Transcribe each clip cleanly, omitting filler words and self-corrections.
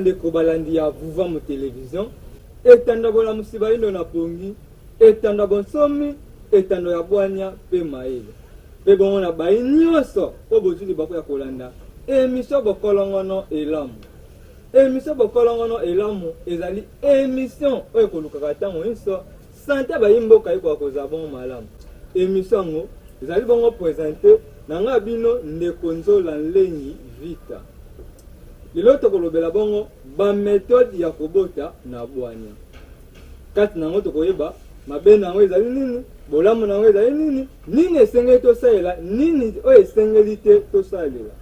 bandeko balandi ya vuva mu télévision etanda bola musiba ino na pongi etanda bonsomi etando ya bwanya pe maele pe bongo na bayi nyonso po bozuli bako ya kolanda émission bokolongono elamu. Émission bokolongono elamu ezali émission oyo kolukaka ntango nyonso sante bayimboka iko koza bongo malamu. Émission ngo ezali bongo présenté na nga bino ndeko Nzola Nlengi Vita. Lelo tokolobela bongo ba méthode ya kobota na bwanya. Kati nango tokoyeba mabe nango ezali nini, bolamu nango ezali nini, nini esengeli tosalela, nini oyo esengeli te tosalela.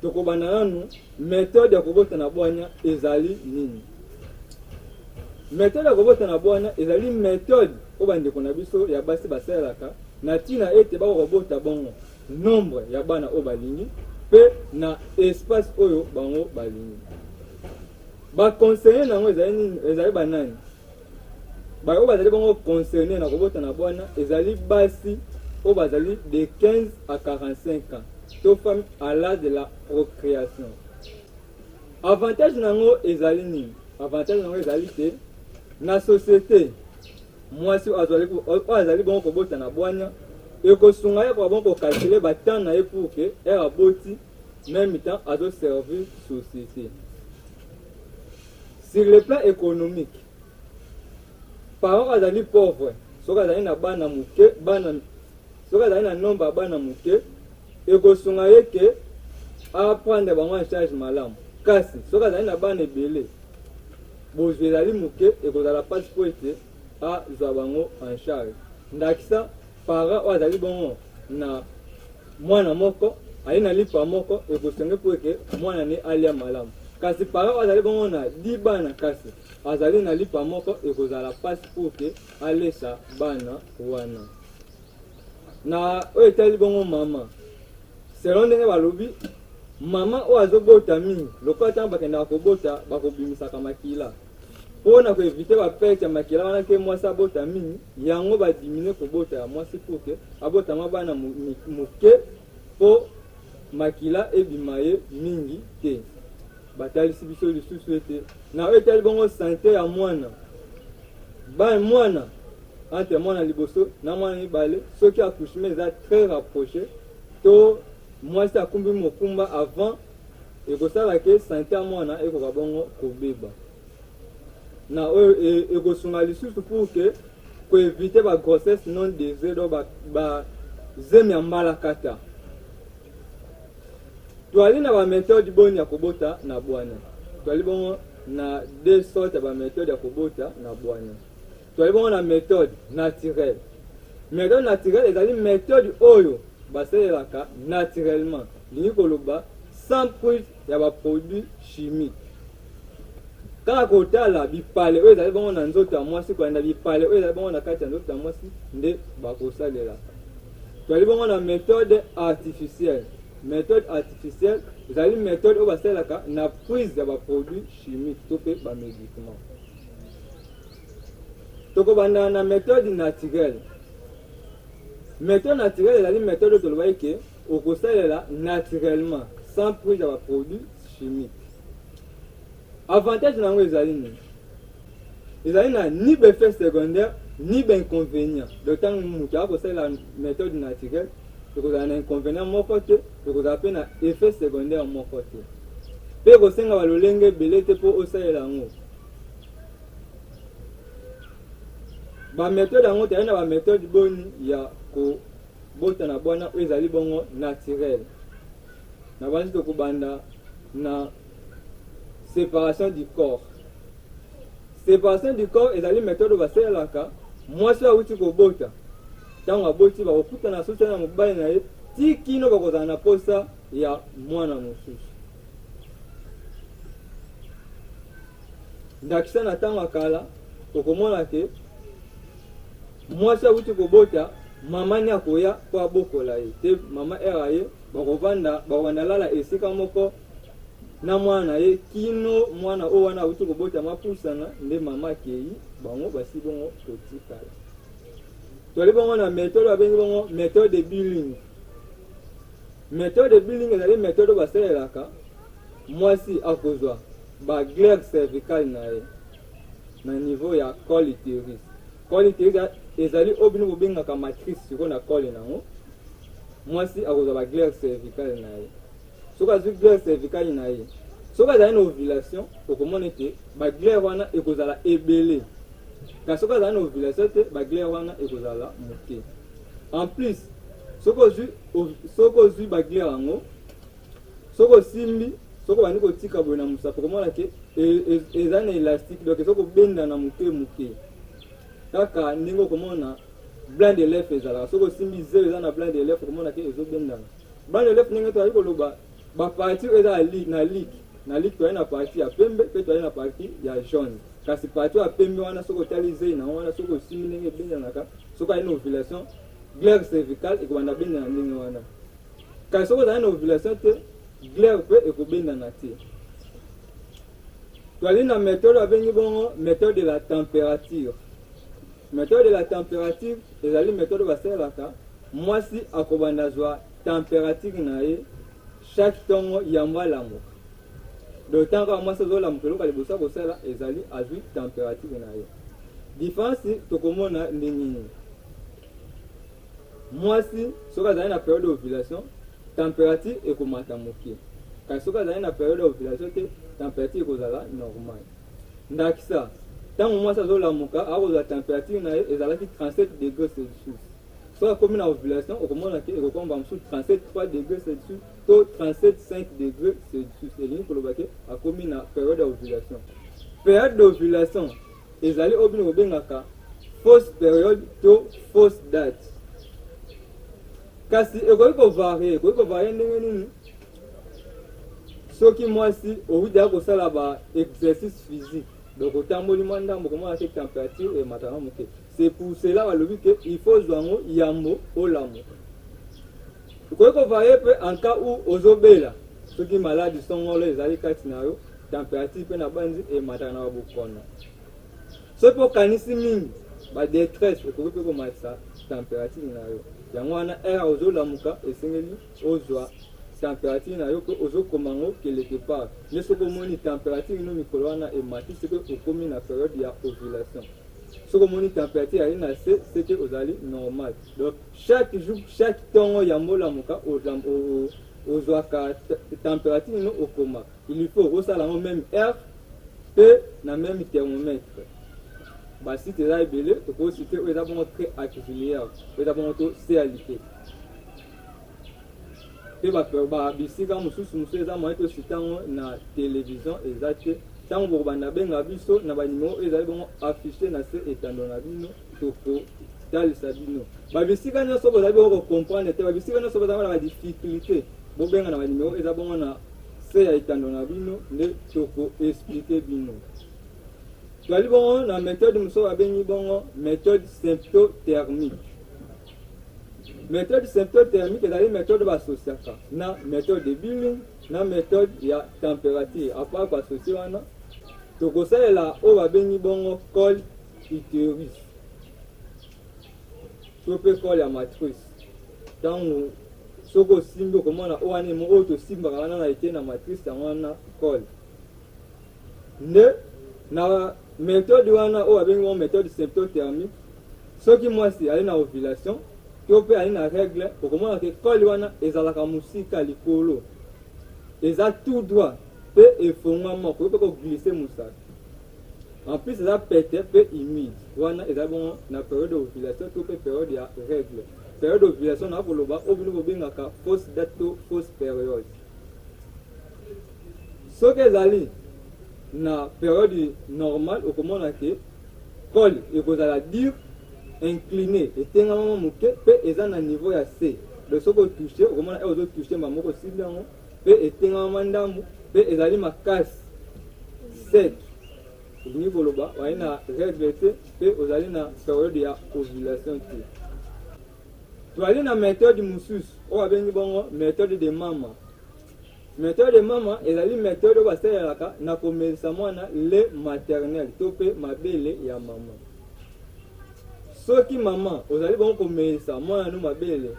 Tokobana nanu méthode ya kobota na bwanya ezali nini. Méthode ya kobota na bwanya ezali méthode oyo bandeko na biso ya basi basalelaka na tina ete bakobota bongo nombre ya bana oyo balingi pe na espace oyo bango balingi. Baconseiller nango ezali nini, ezali banani. Bayo bazali bongo concerné na kobota na bwana ezali basi oyo bazali de 15 à 45 ans, to femme à l'âge de la procréation. Avantage nango ezali nini? Avantage nango ezali te na société mwasi azali bongo kobota na bwana ekosunga ye kwa bongo calculer ba na ye pour que era boti même temps azo servir société. Sur le plan économique, parents azali pauvre, soka azali na bana muke, soka azali na nombre bana muke, ekosunga ye ke aprendre bango en charge malamu. Kasi soka azali na bana ebele, bozwi ezali muke ekozala pasi po ete azwa bango en charge. Ndakisa parents oyo azali bongo na mwana moko ali na lipa moko ekosunga po eke mwana ne alia malamu. Kasi parents azali bongo na 10 bana kasi azali na lipa moko ekozala pasi pour que alesa bana wana. Na oyo etali bongo mama, selon ndenge balobi mama oyo azobota mingi lokola ntango bakendaka kobota bakobimisaka makila mpona koevite baperte ya makila wana ke mwasi abota mingi, yango badimine kobota ya mwasi pour que abotama bana moke po makila ebima ye mingi te. Batalisi biso lisusu ete na oyo etali bongo sante ya mwana. Ba mwana entre mwana liboso na mwana mibale soki accouchement eza très rapproché to mwasi akumbi mokumba avant ekosala ke sante ya mwana ekoka bongo kobeba. Na oyo ekosunga lisusu pour que koevite ba grossesse non désirée do ba zemi ya mbalakata. Tuali na ba méthode boni ya kobota na bwana. Tuali bongo na deux sortes ba méthode ya kobota na bwana. Tuali bongo na méthode naturelle. Méthode naturelle ezali méthode oyo baselelaka naturellement. Lingi koloba sans prise ya ba produits chimiques. Kaka kotala bipale oyo ezali bongo na nzoto ya mwasi kwanda bipale oyo ezali bongo na kati ya nzoto ya mwasi nde bakosalelaka. Tuali bongo na méthode artificielle. Méthode artificielle, vous avez une méthode où vous avez la prise de produits chimiques, tout peut par médicaments. Donc on a une méthode naturelle. Méthode naturelle, vous avez une méthode où vous voyez que vous pouvez naturellement, sans prise de produits chimiques. Avantage dans les alignes. Ils ont ni d'effet secondaire, ni d'inconvénient. De temps où vous avez la méthode naturelle, vous avez un inconvénient moins fort, vous avez un effet secondaire moins fort. Puis vous avez un lolenge belete pour osayer lango. Ba méthode ango te na ba méthode boni ya ko bota na bwana ezali bongo naturel. Na basi to kubanda na séparation du corps. Séparation du corps ezali méthode baselaka mwasi awuti ko bota. Tango aboti ba okuta na sosa na mobali na ye ti kino bakozana na posa ya mwana mosusu. Ndakisa na tango akala okomona ke mwasi awuti kobota mama ni akoya po abokola ye te mama era ye bakobanda lala esika moko na mwana ye kino mwana o wana awuti kobota mapusana nde mama akei bango basi bongo kotikala. Tuali bongo na méthode abengi bongo méthode de billing. Méthode de billing ezali méthode baselelaka mwasi akozwa ba glaire cervicale na ye na niveau ya col utérus. Col utérus ezali obino bobengaka matrice siko na col nango. Mwasi akozwa ba glaire cervicale na ye. Soki azwi glaire cervicale na ye, soki azali na ovulation okomona ete ba glaire wana ekozala ebele. Kasi soki azali na ovulation te, ba glaire wana ekozala moke. En plus, soki ozwi ba glaire yango, soki osimbi, soki obandi kotika boye na mosapi okomona ke eza na élastique, donc soki obenda na moke kaka ndenge okomona blanc de l'œuf ezalaka. Soki osimbi zelo eza na blanc de l'œuf okomona ke ezobendana. Blanc de l'œuf ndenge toyali koloba baparti oyo eza na lique toyali na parti ya pembe mpe toyali na parti ya jaune. Kasi parti ya pembe wana soki otali zelo na wana, soki osimbi ndenge ebendanaka, soki ali na ovulation glaire cervicale ekobanda bendana ndenge wana. Kasi soki ozali na ovulation te, glaire mpe ekobendana te. Toyali na méthode abengi bongo méthode de la température. Méthode de la température ezali méthode basalelaka mwasi akobanda zwa température na ye chaque tongo ya mbalamuka. Donc tant que mwasi azolamuka eloko liboso kosala ezali azwi température na ye. Différence tokomona ndenge mwasi soki azali na période d'ovulation température ekomata moke. Kasi soki azali na période d'ovulation te température ekozala normal. Ndakisa ntango mwasi azolamuka akozwa température na ye ezalaki 37 degrés Celsius. Soki akomi na ovulation okomona ke ekokomba mosusu 37,3 degrés Celsius to 37,5 degrés Celsius. Elingi koloba ke akomi na période ya ovulation. Période d'ovulation ezali oyo bino bobengaka fausse période to fausse date. Kasi ekoki kovarie ndenge nini? Soki mwasi owuti kosala ba exercice physique, donc otamboli mwa ndambo komona ke température emataka moke. C'est pour cela balobi ke il faut zwango yambo olamuka. Ekoki kovarie mpe en cas où ozobela, soki maladi songolo ezali kati na yo, température mpe na banzi emataka na babokona. Soki okanisi mingi ba détresse ekoki mpe komatisa température na yo. Yango wana air ozolamuka esengeli ozwa température na yo ko ozokoma ngo quelque part. Mais soki omoni température ino mikolo wana emati, c'est que okomi na période ya ovulation. Soki omoni température ali na se, c'est que ozali normal. Donc chaque jour, chaque tongo ya mbolamuka ozwaka température ino okoma. Il faut osala ngo même air pe na même thermomètre. Ba site eza ebele tokosite oyo eza bongo très auxiliaire, oyo eza bongo to CALT. Pe bisika mosusu eza moyen tosita ngo na télévision eza te. Ntango bokobanda benga biso na banimero oyo ezali bongo affiché na se etando na bino tokotalisa bino. Babisika nyonso bozali bongo comprendre te, babisika nyonso bozali na badifficulté bobenga na banimero oyo eza bongo na se ya etando na bino nde tokoexplike bino. Toali bongo na méthode mosusu babengi bongo méthode symptothermique. Méthode symptothermique ezali méthode basosiaka na méthode de billing na méthode ya température. Apart basosi wana tokosalela oyo babengi bongo col utérus to mpe col ya matrice. Ntango soki osimbi okomona oyo wana emo oyo tosimbaka wana na ete na matrice yango wana col. Nde na méthode wana oyo babengi bongo méthode symptothermique, soki mwasi ali na ovulation to mpe ali na règle okomona ke col wana ezalaka mosika likolo, eza tout droit mpe efongwama okoki mpe koglisse mosaka. En plus eza pete mpe humide, wana eza bongo na période d'ovulation to mpe période ya règle. Période d'ovulation na koloba oyo bino bobengaka fausse date to fausse période. Soki ezali na période normale okomona ke col ekozala dur incliné etengama moke mpe eza na niveau ya C. Donc soki otouche okomona e ozotouche mba moko simbi yango mpe etengama ndambo mpe ezali makasi sec. Elingi koloba wali na règle te mpe ozali na période ya ovulation te. Toali na méthode mosusu oyo babengi bongo méthode de mama. Méthode de mama ezali méthode oyo basalelaka na komelisa mwana lait maternel to mpe mabele ya mama. Soki mama ozali bongo komelisa mwana no mabele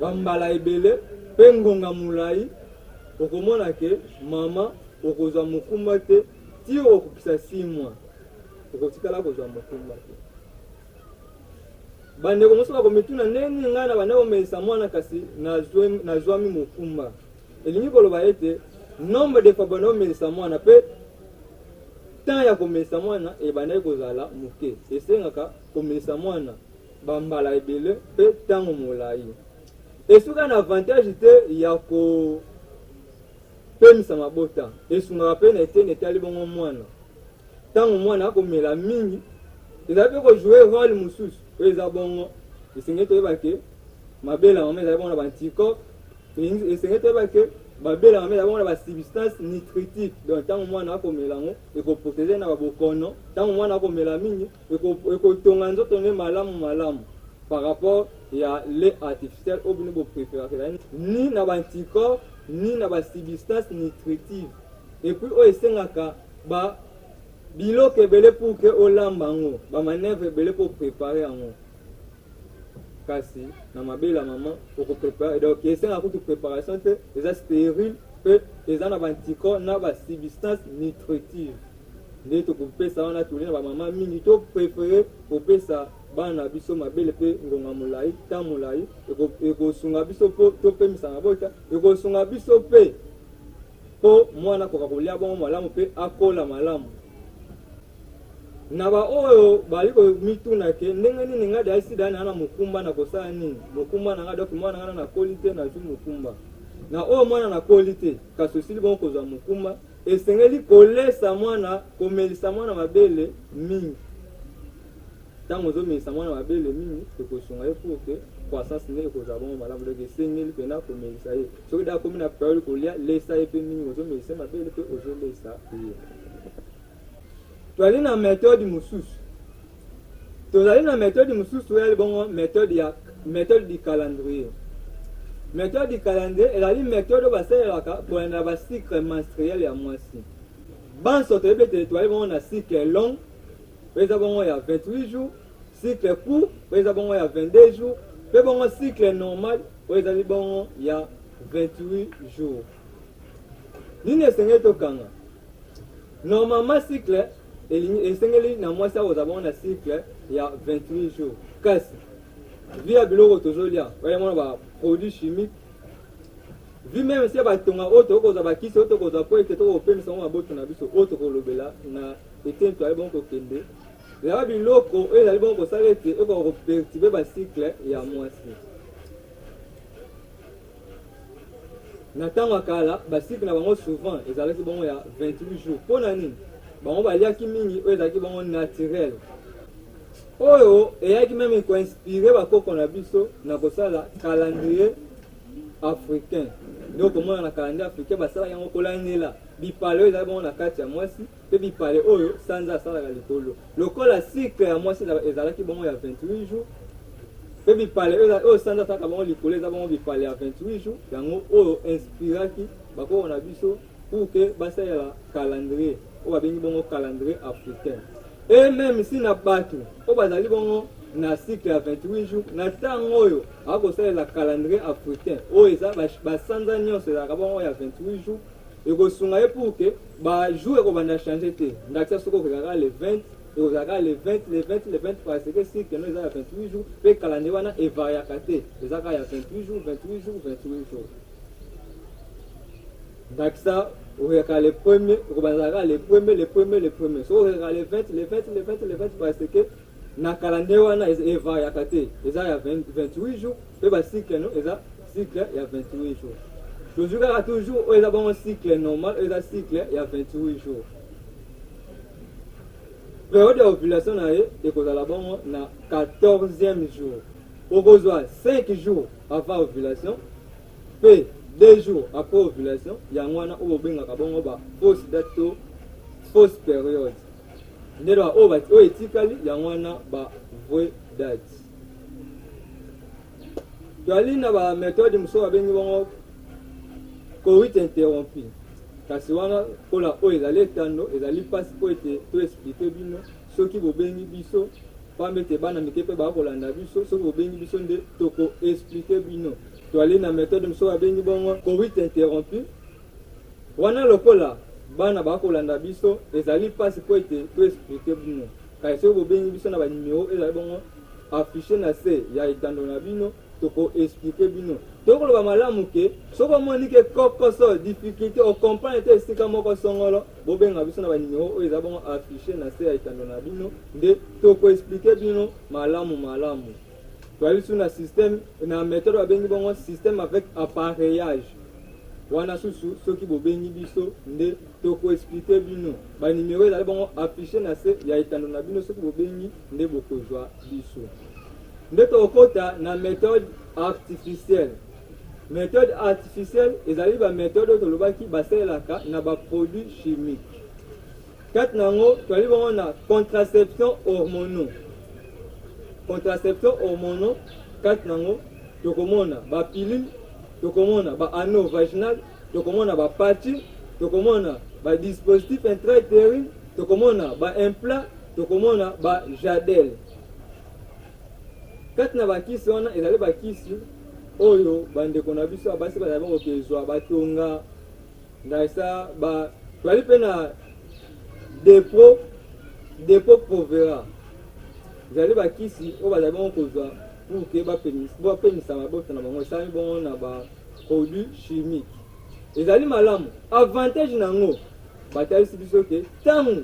bambala ebele mpe ngonga molai okomona ke mama okozwa mokumba te ti okokisa 6 mois okotikala kozwa mokumba te. Bandeko mosusu bakomituna ndenge ngai na bandeko omelisa mwana kasi nazwami mokumba. Elingi koloba ete nombre de fois bandeko omelisa mwana mpe temps ya komelisa mwana ebandaki kozala moke. Esengaka komelisa mwana bambala ebele mpe ntango molai. Esuka na avantage te ya kopemisa mabota. Esungaka mpe na eteni etali bongo mwana. Ntango mwana akomela mingi ezali mpe kojouer rôle mosusu oyo eza bongo. Esengeli toyeba ke mabele ya mama ezali bongo na banticorps. Esengeli toyeba ke babele ya mama ezali bongo na basubstance nutritive. Donc ntango mwana akomela yango ekoprotege na babokono. Ntango mwana akomela mingi ekotonga nzoto nde malamu par rapport ya lait artificiel au bino préféré ni na banticorps ni na basubstance nutritive. Et puis oyo esengaka ba biloko ebele pour ke olamba yango bamanevre ebele pour préparer yango. Kasi na mabele ya mama okoprépare. Donc esengaka kutu préparation te eza stérile mpe eza na banticorps na basubstance nutritive. Nde tokopesa wana toli na bamama mingi to préféré kopesa bana biso mabele mpe ngonga molai ta molai ekosunga biso mpo topemisa mabota ekosunga biso mpe mpo mwana koka kolia bongo malamu mpe akola malamu. Na ba oyo bali komituna ke ndenge nini ngai dai sida na mokumba na kosala nini mokumba na ngai donc mwana ngana na kolite na zu mokumba na oyo mwana na kolite kasi osili bongo kozwa mokumba esengeli kolesa mwana komelisa mwana mabele mingi. Ntango ozomelisa mwana mabele mingi ekosunga ye pour ke croissance nde ekozwa bongo malamu. Donc esengeli mpena komelisa ye soki da komi na periode kolia lesa ye mpe mingi ozomelisa mabele mpe ozolesa ye. Tozali na méthode mosusu. Tozali na méthode mosusu oyo eli bongo méthode du calendrier. Méthode du calendrier ezali méthode oyo basalelaka kolandela bacycle menstruel ya mwasi. Banso toyebi ete tozali bongo na cycle long oyo eza bongo ya 28 jours, cycle court oyo eza bongo ya 22 jours, mpe bongo cycle normal oyo ezali bongo ya 28 jours. Nini esengeli tokanga? Normalement cycle esengeli na mwasi akozala bongo na cycle ya 28 jours. Kasi via biloko tozolia oyo mona baproduit chimique vi même si batonga oyo tokozwa bakisi oyo tokozwa po ete tokopemisa ngo maboto na biso oyo tokolobela na eteni toali bongo kokende ezala biloko oyo ezali bongo kosala ete okoka koperturbe bacycle ya mwasi. Na ntango ya kala bacycle na bango souvent ezalaki bongo ya 28 jours. Mpo na nini? Bango baliaki mingi oyo ezalaki bongo naturel oyo eyaki meme koinspire bakoko na biso na kosala calendrier africain. Nde okomona na calendrier africain basalaka yango kolandela bipale oyo ezali bongo na kati ya mwasi mpe bipale oyo sanza asalaka likolo. Lokola cycle ya mwasi ezalaki bongo ya 28 jours mpe bipale oyo sanza asalaka bongo likolo eza bongo bipale ya 28 jours. Yango oyo inspiraki bakoko na biso pour ke basalela calendrier oyo babengi bongo calendrier africain. Et même si na bato oyo bazali bongo na cycle ya 28 jours na ntango oyo akosalela calendrier africain oyo eza basanza nyonso ezalaka bongo ya 28 jours ekosunga ye pour ke bajour ekobanda change te. Ndakisa soki okozalaka le 20 ekozalaka le 20 parce que cycle no eza ya 28 jours mpe calendrier wana evariaka te ezaka ya 28 jours 28 jours 28 jours. Ndakisa okozalaka le premier ekobandaka le premier so okozalaka le 20 parce que na calendrier wana evariaka te eza ya 28 jours mpe bacycle no eza cycle ya 28 jours. Toujours kaka toujours oyo eza bongo cycle normal oyo eza cycle ya 28 jours. Période ya ovulation na ye ekozala bongo na 14e jour. Okozwa 5 jours avant ovulation mpe 2 jours après ovulation. Yango wana oyo bobengaka bongo ba fausse date to fausse période. Ndelo oyo etikali yango wana ba vraie date. Toali na ba méthode mosusu babengi bongo coït interrompu. Kasi wana kola oyo ezali etando ezali mpasi po ete toexplike bino soki bobengi biso pambe ete bana mike mpe bakolanda biso soki bobengi biso nde tokoexplike bino. Toali na méthode mosusu babengi bongo coït interrompu wana lokola bana bakolanda biso ezali pasi po ete toexplike bino kasi soki bobengi biso na banimero ezali bongo affiché na se ya etando na bino tokoexplike bino tokoloba malamu ke soki omoni ke kokoso difficulté ocomprendre te esika moko songolo bobenga biso na banimero oyo ezali bongo affiché na se ya etando na bino nde tokoexplike bino malamu toali su na système na méthode babengi bongo système avec appareillage wana susu soki bobengi biso nde tokoexplike bino banimero ezali bongo affiché na se ya etando na bino soki bobengi nde bokozwa biso nde tokota na méthode artificielle. Méthode artificielle ezali baméthode oyo tolobaki basalelaka na baproduit chimique kati nango toali bongo na contraception hormonaux kati nango tokomona bapilule tokomona baanneau vaginal tokomona bapatchi tokomona badispositif intra-utérine tokomona baimplant tokomona bajadel kati na bakisi wana ezali bakisi oyo bandeko na biso abasi bazali bakokezwa batonga ndaisa toali mpe na depo provera ezali bakisi oyo bazali bongo kozwa pour ke bapenisa mabota na bango esali bongo na baproduit chimique ezali malamu avantage nango batalisi biso ke ntango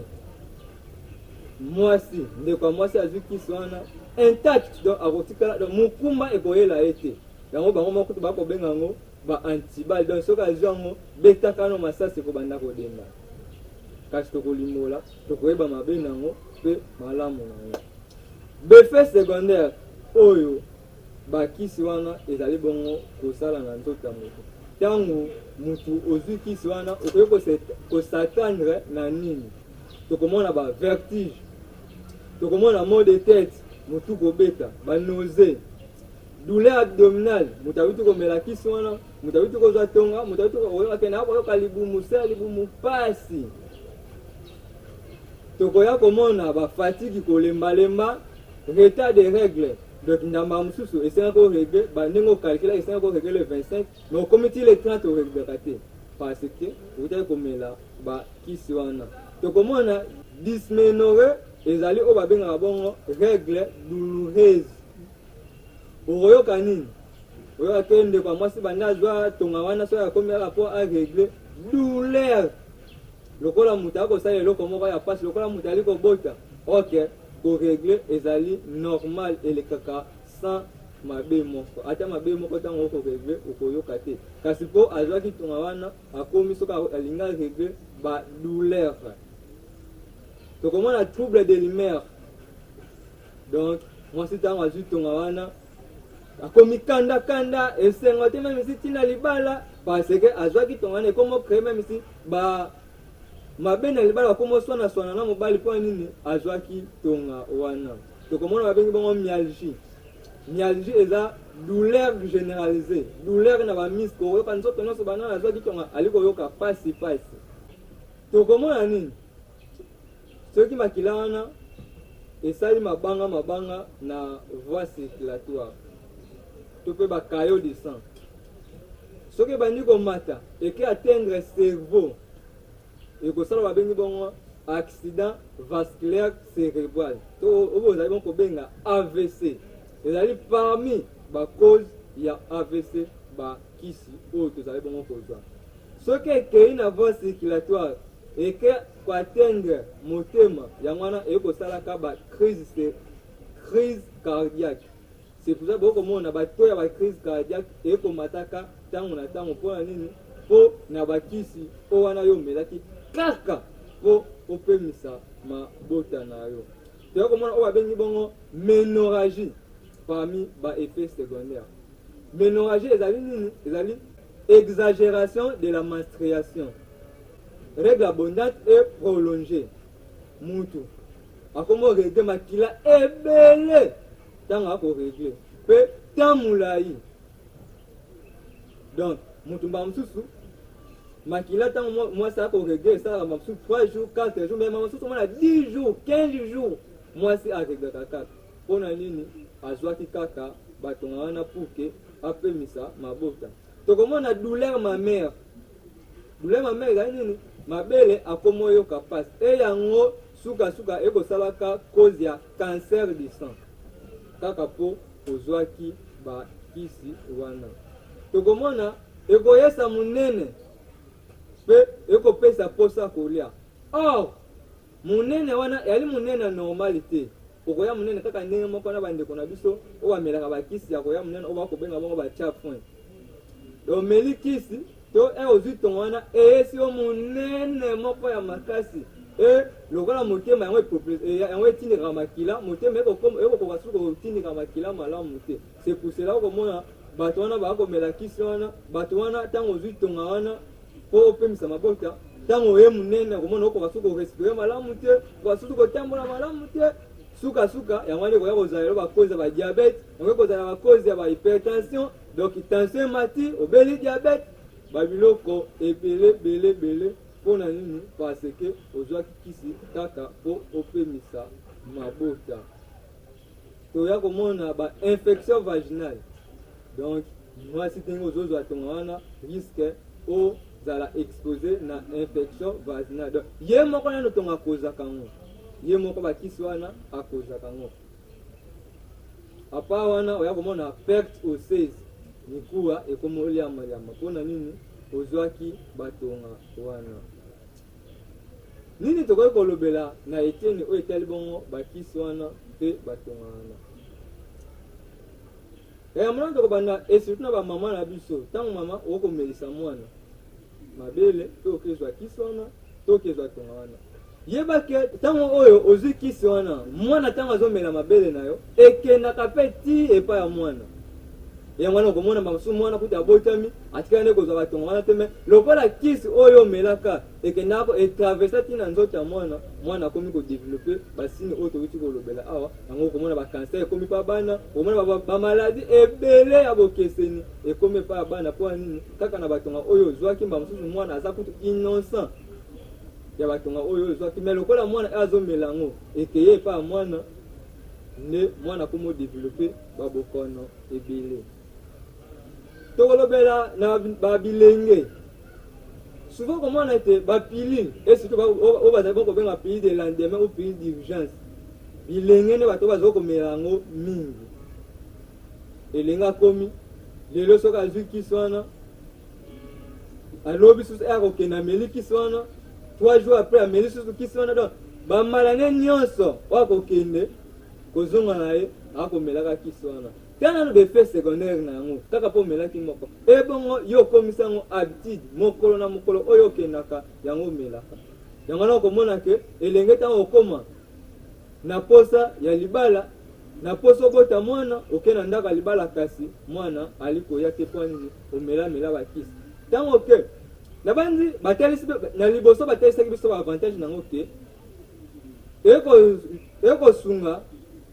mwasi ndeko ya mwasi azwi kisi wana intact donc akotikala donc mokumba ekoyela ye te yango bango moko bakobenga yango baantibal donc soki azwi yango betaka no masasi ekobanda kodenda kasi tokolimola tokoyeba mabe nango mpe malamu nango befe secondaire oyo bakisi wana ezali bongo kosala na nzoto ya moto ntango mutu ozwi kisi wana okoki kosatandre na nini tokomona bavertige tokomona maux de tête mutu kobeta banose douleur abdominale mutu awuti komela kisi wana mutu awuti kozwa tonga mutu awuti koyokakende akoyoka libumu se libumu pasi tokoya komona bafatiki kolembalemba retard de règle donc ndamba mosusu esengaki oregle bandenge okalkula esengaki oregle le 25 mais okomiti le 30 oregleka te parce que okutaki komela bakisi wana tokomona dysménorrhée ezali oyo babengaka bongo règle douloureuse okoyoka nini oyoka ke ndeko ya mwasi banda azwa tonga wana soki akomi aka mpo aregle douleur lokola mutu akosala eloko moko ya pasi lokola mutu ali kobota ok koregle ezali normal elekaka sans mabe moko ata mabe moko ntango okoregle okoyoka te kasi mpo azwaki tonga wana akomi soki alingi aregle badouleur tokomona trouble de l'humeur donc mwasi ntango azwi tonga wana akomi kanda esengo te meme si ntina libala parce que azwaki tonga wana ekomo kree meme si mabe na libala bakomo swana na mobali mpo nini azwaki tonga wana tokomona babengi bongo myalgie eza douleur généralisée douleur na bamiske okoyoka nzoto nyonso banana azwaki tonga ali koyoka pasi tokomona nini soki makila wana esali mabanga na voie circulatoire to mpe bakayo de sang soki bandi komata eke atteindre cerveau ekosala babengi bongo accident vasculaire cérébral to oyo ozali bongo kobenga AVC ezali parmi bacause ya AVC bakisi oyo tozali bongo kozwa soki ekei na voie circulatoire eke koatteindre motema yango wana ekosalaka crise cardiaque c'est pour ça bokomona bato ya crise cardiaque ekomataka ntango na ntango mpo na nini mpo na bakisi oyo wana yo omelaki kaka mpo opemisa mabota na yo toyokomona oyo babengi bongo ménorragie parmi baeffet secondaire ménorragie ezali nini ezali exagération de la menstruation règle abondante et prolongée mutu akomo regle makila ebele ntango akoregle mpe temps molai donc mutu mbala mosusu makila ntango mwasi akoregle esalaka mosusu 3 jours 4 jours mema mosusu omona 10 jours 15 jours mwasi areglaka kaka mpo na nini azwaki kaka batonga wana pour ke apemisa mabota tokomona douleur mamare douleur mamere ezali nini mabele akoma oyoka mpasi eyango sukasuka ekosalaka cause ya cancer du sang kaka mpo ozwaki bakisi wana tokomona ekoyesa monene mpe ekopesa mposa kolia or monene wana yali monene normal te okoya monene kaka ndenge moko na bandeko na biso oyo bamelaka bakisi ya koya monene oyo bakobenga bango batia point omeli kisi to ozwi tongo wana eyesi yo monene moko ya makasi lokola motema yango etindikaka makila motema ekokoka soki kotindika makila malamu te c'est pour cela okomona bato wana bakomela kisi wana bato wana ntango ozwi tonga wana mpo opemisa mabota ntango oye monene okomona okoka soki korespire malamu te okoka soki kotambola malamu te sukasuka yango wana ekoya kozala elo bakozi ya badiabete yango ekozala bakozi ya bahypertension donc tension mati obeli diabete babiloko ebele mpona nini parce que ozwaki kisi kaka mpo opemisa mabota toya komona bainfection vaginale donc mwasi ndenge ozozwa tonga wana risque ozala expose na infection vaginale donc ye moko nano tonga akozaka ngo ye moko bakisi wana akozaka ngo apa wana oya komona perte osseuse mikuwa ekomoliama mpona nini ozwaki batonga wana nini tokoki kolobela na etienne oyo etali bongo bakisi wana mpe batonga wana yamona tokobanda esurtout na bamama na biso ntango mama okomelisa mwana mabele to okezwa kisi wana to okezwa tonga wana yebake ntango oyo ozwi kisi wana mwana ntango azomela mabele na yo ekendaka mpe ti epai ya mwana yango wana okomona basusu mwana kuta abotami atikala nde kozwa batonga wana te me lokola kisi oyo omelaka ekendaka etraversa ntina nzoto ya mwana akomi kodevelope basine oyo tokuti kolobela awa yango okomona bakanser ekomi mpa bana okomona bamaladi ebele ya bokeseni ekomi mpa ya bana mpo nini kaka na batonga oyo ozwaki mba mosusu mwana aza kutu innocent ya batonga oyo ozwaki me lokola mwana azomela yango ekeye mpa ya mwana nde mwana akomi odevelope babokono ebele tokolobela na babilenge souvent komona ete bapili esurtout oyo bazali bokobenga pili de lendemain ou pili d'urgence bilenge nde bato bazali komela yango mingi elenge akomi lelo soki azwi kisi wana alobi susu akokende ameli kisi wana 3 jours après ameli susu kisi wana donc bamalane nyonso wakokende kozonga na ye akomelaka kisi wana tana befe secondaire na yango kaka mpo omelaki moko ebongo yo okomisa yango habitude mokolo na mokolo oyo okendaka yango omelaka yango wana okomona ke elenge ntango okoma na posa ya libala na posa obota mwana oke na ndako ya libala kasi mwana ali koya te mpo nini omelamela bakisi ntango oke na bandi batalisi na liboso batalisaki biso baavantage nango ke ekosunga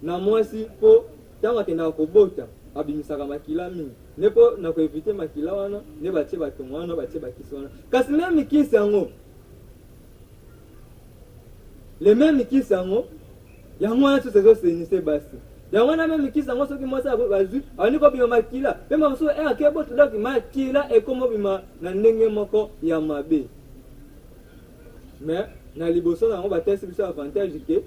na mwasi mpo ntango akendaka kobota abimisaka makila mingi nde mpo na koevite makila wana nde batie batongo wana batie bakisi wana kasi meme kisi yango le meme kisi yango wana susu ezosenise basi yango wana meme kisi yango soki mwasi bazwi abandi kobima makila mpe mosusu akebota doki makila ekomobima na ndenge moko ya mabe mais na liboso na yango batalisi biso avantage ke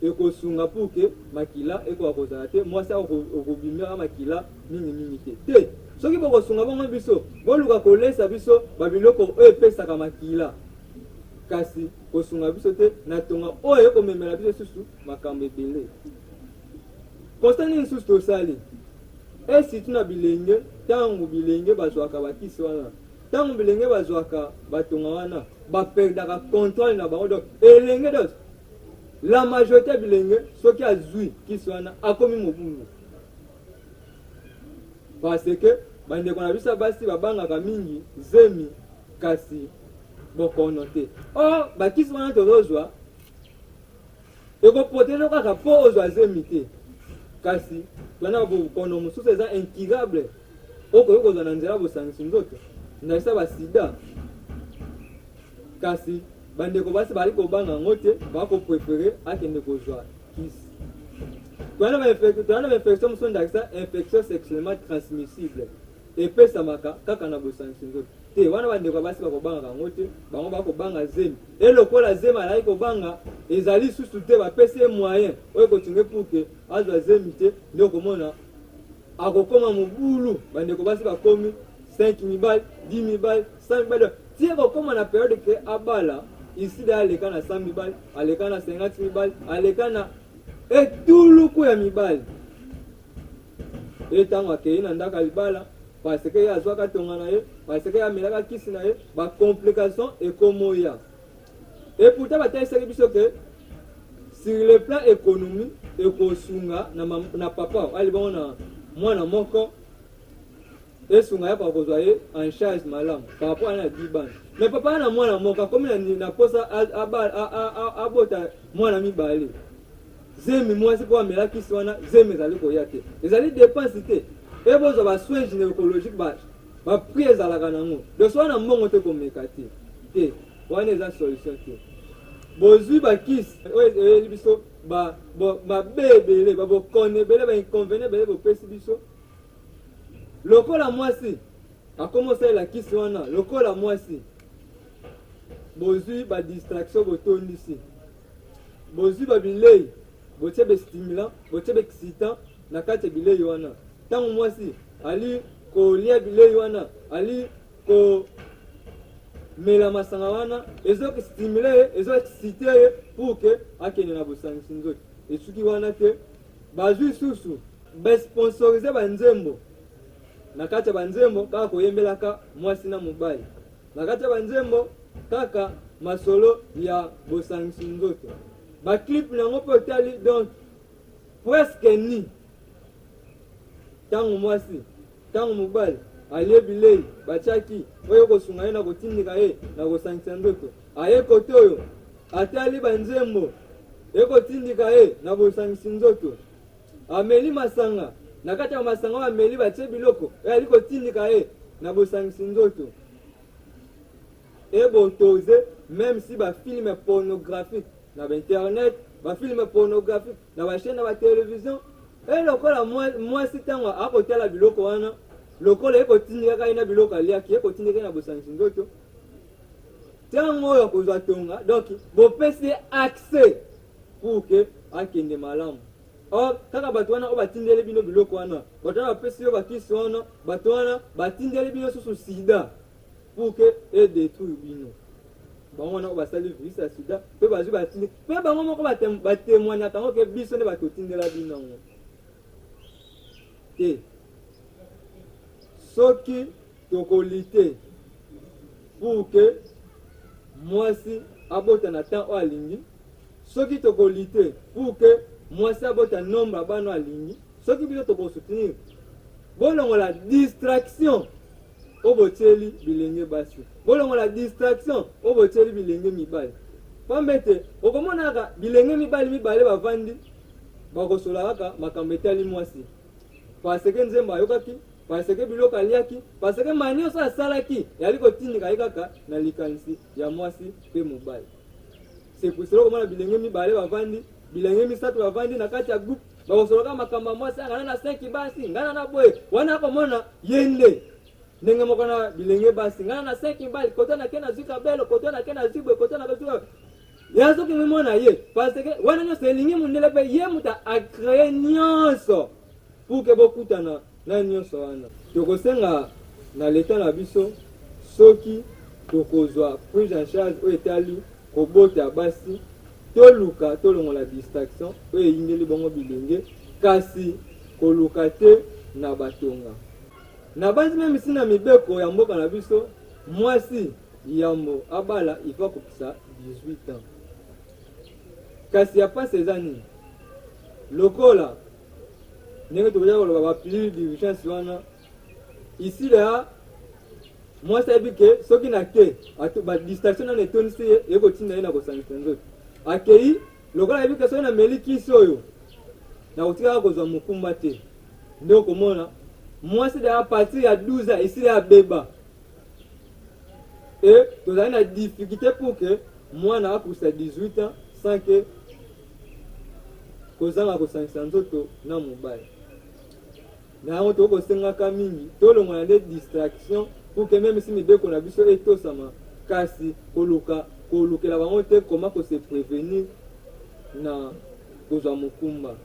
ekosunga pour ke makila ekoka kozala te mwasi okobimaka makila mingi te soki bokosunga bongo biso boluka kolesa biso babiloko oyo epesaka makila kasi kosunga biso te na tonga oyo ekomemela biso susu makambo ebele constat nini susu tosali esitu na bilenge ntango bilenge bazwaka bakisi wana ntango bilenge bazwaka batonga wana baperdaka contrôle na bango donc elenge dos la majorité ya bilenge soki azwi kisi wana akomi mobulu parce que bandeko na biso basi babangaka mingi zemi kasi bokono te or bakisi wana tozozwa ekoprotege kaka mpo ozwa zemi te kasi twana bokono mosusu eza incurable okoki kozwa na nzela bosangisi nzoto ndakisa basida kasi bandeko basi bali kobanga yango te bakoprefere akende kozwa kisi twana bainfection mosusu ndakisa infection sexuellement transmissible epesamaka kaka na bosangisi nzoto te wana bandeko basi bakobanga kango te bango bakobanga zemi elokola zemi alaki kobanga ezali susu te bapesi ye moyen oyo kotinge puke azwa zemi te nde okomona akokoma mobulu bandeko basi bakomi 5 mibali 10 mibali 100 mibali tie kokoma na periode ke abala iside aleka na 100 mibali aleka na 50 mibali aleka na etuluku ya mibali etango akei na ndaka libala parce que azwaka tonga na ye parce que amelaka kisi na ye bacomplication ekomoya et pourtant bataisaki biso ke sur le plan économie ekosunga na papa ali bongo na mwana moko esunga yapa kozwa ye en charge malamu par rapport à na dibana mais papa na mwana moko akomi na posa abota mwana mibale zemi mwasi po amela kisi wana zemi ezali koya te ezali dépense te ebozwa basoin gynécologique bapri ezalaka nango doso wana mbongo te komeka te wana eza solution te bozwi bakisi oyo eyeli biso babe ebele babokone ebele bainconvénient ebele bopesi biso lokola mwasi akomosalela kisi wana lokola mwasi bozwi badistraction botondisi bozwi babilei botie bestimulant botie beexcitant na kati ya bilei wana ntango mwasi ali kolia bilei wana ali komela masanga wana ezokostimule ye ezoexcite ye pour ke akende na bosangisi nzoto esuki wana te bazwi susu basponsorize banzembo na kati ya banzembo kaka koyembelaka mwasi na mobali na kati ya banzembo kaka masolo ya bosangisi nzoto baclip nango mpe otali donc presque ni ntango mwasi ntango mobali alie bilei batiaki oyo kosunga ye na kotindika ye na kosangisa nzoto aye kote oyo atali banzembo ekotindika ye na bosangisi nzoto ameli masanga na kati ya masanga oyo ameli batie biloko oyo ali kotindika ye na bosangisi nzoto ebotoze même si bafilme pornographique na bainternet bafilme pornographique na bachaîne na batelevizio lokola mwasi ntango akotala biloko wana lokola ekotindikaka ye na biloko aliaki ekotindika ye na bosangisi nzoto ntango oyo akozwa tonga donc bopesi ye accès pour ke akende malamu or kaka bato wana oyo batindeli bino biloko wana bato wana bapesi yo bakisi wana bato wana batindeli bino susu sida pour ke edétruire bino bango wana oyo basali virus ya sida mpe bazwi batindi mpe bango moko batémoignaka yango ke biso nde bato otindela bino yango te soki tokolite pour ke mwasi abota na temps oyo alingi soki tokolite pour ke mwasi abota nombre abana alingi soki biso tokosoutenir bolongola distraction oyo botieli bilenge basi bolongola distraction oyo botieli bilenge mibali pambe ete okomonaka bilenge mibali mibale bavandi bakosola kaka makambo etali mwasi parce ke nzembo ayokaki parce ke biloko aliaki parce ke mani nyonso asalaki yali kotindika ye kaka na likanisi ya mwasi mpe mobali sepusela okomona bilenge mibale bavandi bilenge misato bavandi na kati ya groupe bakosoloka makambo ya mwasi ngana na 5 basi ngana na boye wana akomona yende ndenge moko na bilenge basi ngana na 5 bali kote na ke na zika belo kote na ke na zibwe kote na betuka yazoki mimona ye parce que wana nyonso elingi mundele mpe ye mutu acreye nyonso pour ke bokutana na nyonso wana tokosenga na leta na biso soki tokozwa prise en charge oyo etali kobota ya basi toluka tolongola distraction oyo eyindeli bongo bilenge kasi koluka te na batonga na basi meme si na mibeko ya mboka na biso mwasi yambo abala ifa kopesa 18 ans kasi ya pasi eza nini lokola ndenge tokoya koloba bapli dirigence wana isi lea mwasi ayebi ke soki na ke badistraction nano etondisi ye ekotinda ye na kosangisa nzoto akei lokola ayebi ke soki na meli kisi oyo na kotikaka kozwa mokumba te nde okomona mwasi lea partir ya 12 ans isi lea beba e tozali na difficulté pour ke mwana akosa 18 ans sans ke kozanga kosangisa nzoto na mobali na yango tokosengaka mingi tolongola nde distraction pour que même si mibeko na biso etosama kasi kolukela bango te comment ko se prévenir na kozwa mokumba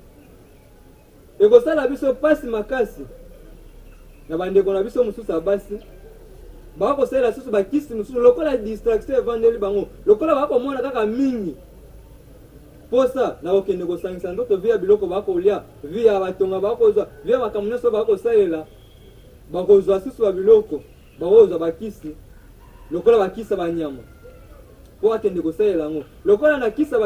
ekosala biso pasi makasi na bandeko na biso mosusu ya basi bakosalela susu bakisi mosusu lokola distraction evandeli bango lokola bakomona kaka mingi posa na kokende kosangisa nzoto via biloko bakolia via batonga bakozwa via makambo nyonso bakosalela bakozwa susu ya biloko bakozwa bakisi lokola bakisa banyama po akende kosalela yango lokola na kisa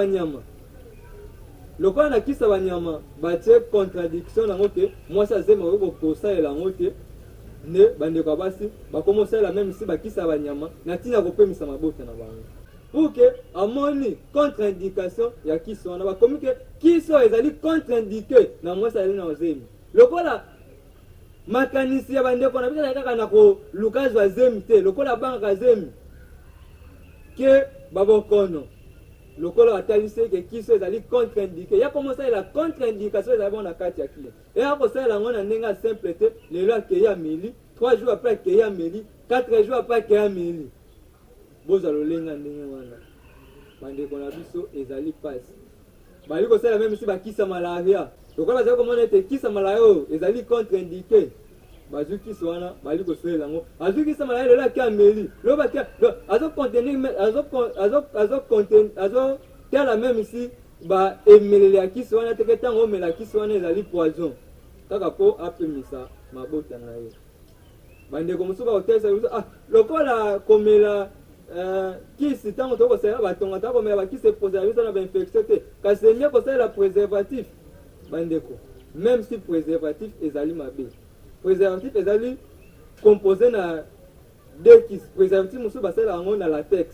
banyama batie contradiction nango te mwasi azema oyo kosalela yango te ne bandeko ya basi bakomosalela meme si bakisa banyama na ntina kopemisa mabota na bango pour que amoni contre-indication ya kisi wana bakomi ke kisi oyo ezali contre-indiqué na mwasi azali na ozemi lokola makanisi ya bandeko na biso kaka na koluka zwa zemi te lokola bangaka zemi ke babokono lokola atalisi ke kisi oyo ezali contre-indiqué ya komosalela contre-indication ezali bongo na kati ya kile eya kosalela yango na ndenge ya simple te lelo akei ameli 3 jours après akei ameli 4 jours après akei ameli bozwa lolenga ndenge wana bandeko na biso ezali pasi bali kosalela meme si bakisa malaria lokola bazali komona ete kisa malaria oyo ezali contre-indiqué bazwi kisi wana bali kosalela yango azwi kisa malaria lelo ake ameli lelo bake azotala meme si baemeleli ya kisi wana teke ntango omela kisi wana ezali poison kaka po apemisa mabota na ye bandeko mosusu bakotelisa biso lokola komela kisi ntango tokosalela batonga ntango komela bakisi eposela biso na bainfection te kasi enye kosalela préservatif bandeko même si préservatif ezali mabe préservatif ezali composé na deux kisi préservatif mosusu basalela yango na latex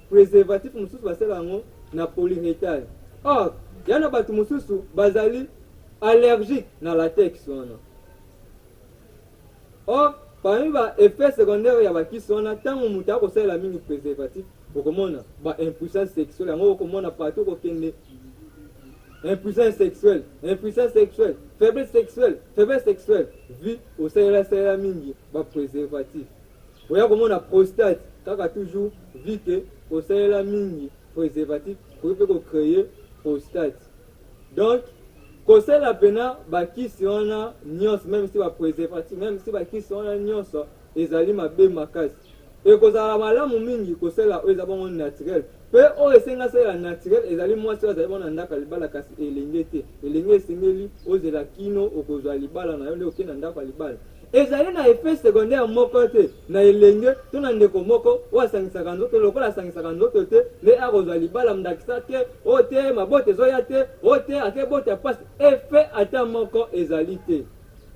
préservatif mosusu basalela yango na polyrétal or yana bato mosusu bazali allergique na latex wana or parmi ba effet secondaire ya bakisi wana ntango moto akosalela mingi préservatif okomona ba impuissance sexuelle yango okomona partout kokende impuissance sexuelle, faiblesse sexuelle, vie au salela mingi, ba préservatif. Oya comme on a prostate, kaka toujours vie que au salela mingi préservatif pour créer prostate. Donc, conseil la pena ba kisi wana nyos même si ba préservatif, même si ba kisi wana nyos ezali mabe makasi. Et kozala malamu mingi kosela oyo eza bongo naturel pe oyo esenga sela naturel ezali mwasi azali bona ndaka libala kasi elenge te elenge esengeli ozela kino okozwa libala na yo nde okenda ndaka libala ezali na effet secondaire moko te na elenge to na ndeko moko oyo asangisaka nzoto lokola asangisaka nzoto te nde akozwa libala mndakisa te oyo te mabote ezoya te oyo te ake bote ya pasi effet ata moko ezali te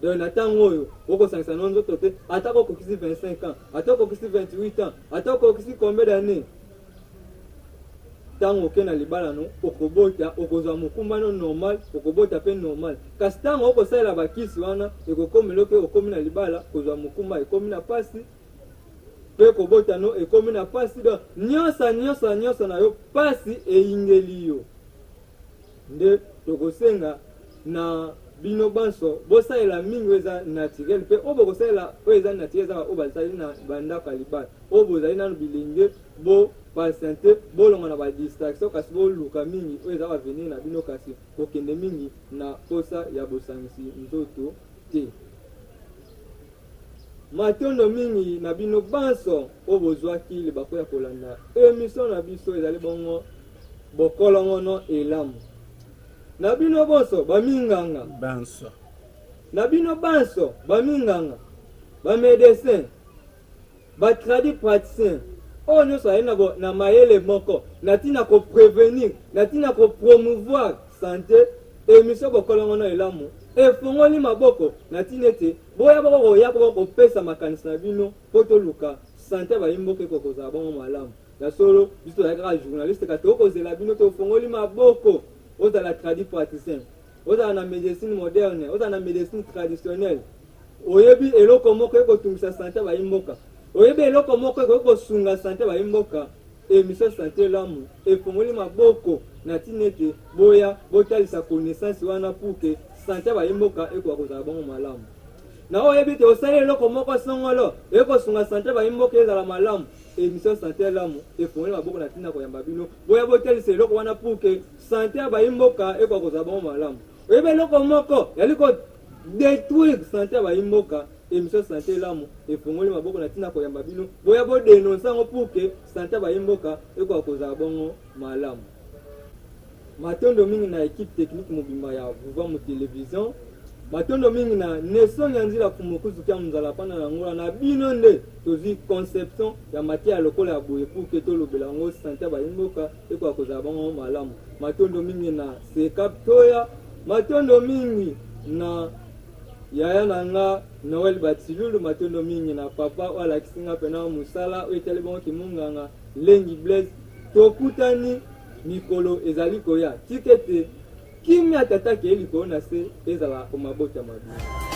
donc na ntango oyo okosangisa no nzoto te atako okokisi 25 ans atako okokisi 28 ans atako okokisi combien d'années ntango okenda libala no okobota okozwa mokumba no normal okobota pe normal kasi ntango okosalela bakisi wana ekokomela mpe okomi na libala kozwa mokumba ekomi na pasi mpe kobota no ekomi na pasi donc nyonso na yo pasi eyingeli yo nde tokosenga na bino banso bosalela mingi eza naturel pe obo kosalela oyo eza naturel eza oyo bazali na bandako ya libala oyo bozali nano bilenge bo patiente bolonga na badistraction kasi boluka mingi oyo eza bavenir na bino kasi kokende mingi na posa ya bosangisi nzoto te matondo mingi na bino banso oyo bozwaki bakoya kolanda émission na biso ezali bongo bokolongono elamu na bino bonso baminganga banso na bino banso baminganga bamédecin batradi praticien oyo nyonso aye na mayele moko na ntina koprévenir na ntina kopromouvoir santé émission bokolongono elamu efongoli maboko na ntina ete boya boko koya kopesa makanisi na bino mpo toluka santé bayimboka ekokozala bongo malamu na solo biso tozali kaka journaliste kasi okozela bino tofongoli maboko ozala tradi praticien ozala na médecine moderne ozala na médecine traditionnelle oyebi eloko moko ekotungisa santé bayimboka oyebi eloko moko ekosunga santé bayimboka émission santé lamu efongoli maboko na ntina ete boya botalisa connaissance wana pour que santé bayimboka ekoka kozala bongo malamu na oyebi te osali eloko moko songolo ekosunga santé bayimboka ezala malamu émission santé ya lamu efongoli maboko na ntina koyamba bino boya botelisa eloko wana pour ke santé ya bayimboka ekoka kozala bango malamu oyebi eloko moko yali kodétruire santé ya bayimboka émission santé lamu efongoli maboko na ntina koyamba bino boya bodenonse yango pour ke santé ya bayimboka ekoka kozala bango malamu. Matondo mingi na équipe technique mobimba ya Vuvamu télévision, matondo mingi na Nelson Nyanzila Kumukuzu kia mzala pana na ngula na bino nde tozi conception ya matière lokola ya boye pour que tolobela ngo santé ba imboka eko kozala bango malamu. Matondo mingi na Sekap Toya, matondo mingi na Yaya nanga Noel Batilulu, matondo mingi na papa wala kisinga pena musala oetele bango kimunganga Lengi Blaise tokutani mikolo ezali koya tikete kimia tata ke likolo na se ezala komabota mabi.